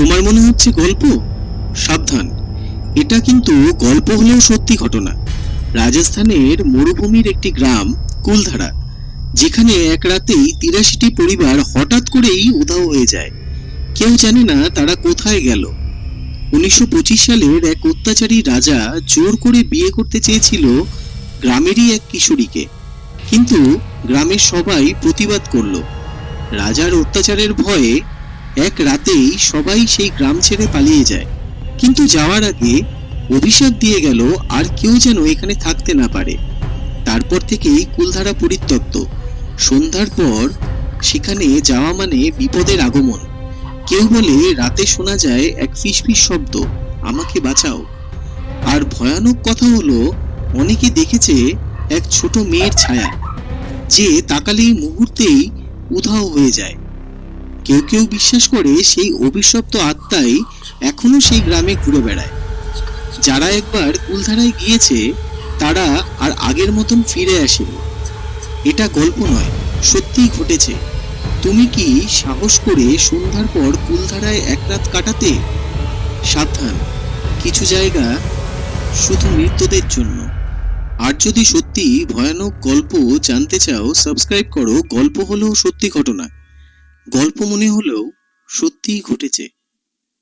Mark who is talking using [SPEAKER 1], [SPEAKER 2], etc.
[SPEAKER 1] তোমার মনে হচ্ছে গল্প? সাবধান, এটা কিন্তু গল্প হলেও সত্যি ঘটনা। রাজস্থানের মরুভূমির একটি গ্রাম কুলধারা, যেখানে এক রাতেই ৮৩টি পরিবার হঠাৎ করেই উধাও হয়ে যায়। কেউ জানে না তারা কোথায় গেল। ১৯২৫ সালের এক অত্যাচারী রাজা জোর করে বিয়ে করতে চেয়েছিল গ্রামেরই এক কিশোরীকে, কিন্তু গ্রামের সবাই প্রতিবাদ করলো। রাজার অত্যাচারের ভয়ে এক রাতেই সবাই সেই গ্রাম ছেড়ে পালিয়ে যায়, কিন্তু যাওয়ার আগে অভিশাপ দিয়ে গেল আর কেউ যেন এখানে থাকতে না পারে। তারপর থেকেই কুলধারা পরিত্যক্ত। সন্ধ্যার পর সেখানে যাওয়া মানে বিপদের আগমন। কেউ বলে রাতে শোনা যায় এক ফিসফিস শব্দ, আমাকে বাঁচাও। আর ভয়ানক কথা হলো, অনেকে দেখেছে এক ছোট মেয়ের ছায়া, যে তাকালেই মুহূর্তেই উধাও হয়ে যায়। কেউ কেউ বিশ্বাস করে সেই অভিশপ্ত আত্মাই এখনো সেই গ্রামে ঘুরে বেড়ায়। যারা একবার কুলধারায় গিয়েছে তারা আর আগের মতন ফিরে আসেনি। এটা গল্প নয়, সত্যিই ঘটেছে। তুমি কি সাহস করে সন্ধ্যার পর কুলধারায় এক রাত কাটাতে? সাবধান, কিছু জায়গা শুধু মৃতদের জন্য। আর যদি সত্যি ভয়ানক গল্প জানতে চাও, সাবস্ক্রাইব করো। গল্প হলেও সত্যি ঘটনা, গল্প মনে হলেও সত্যিই ঘটেছে।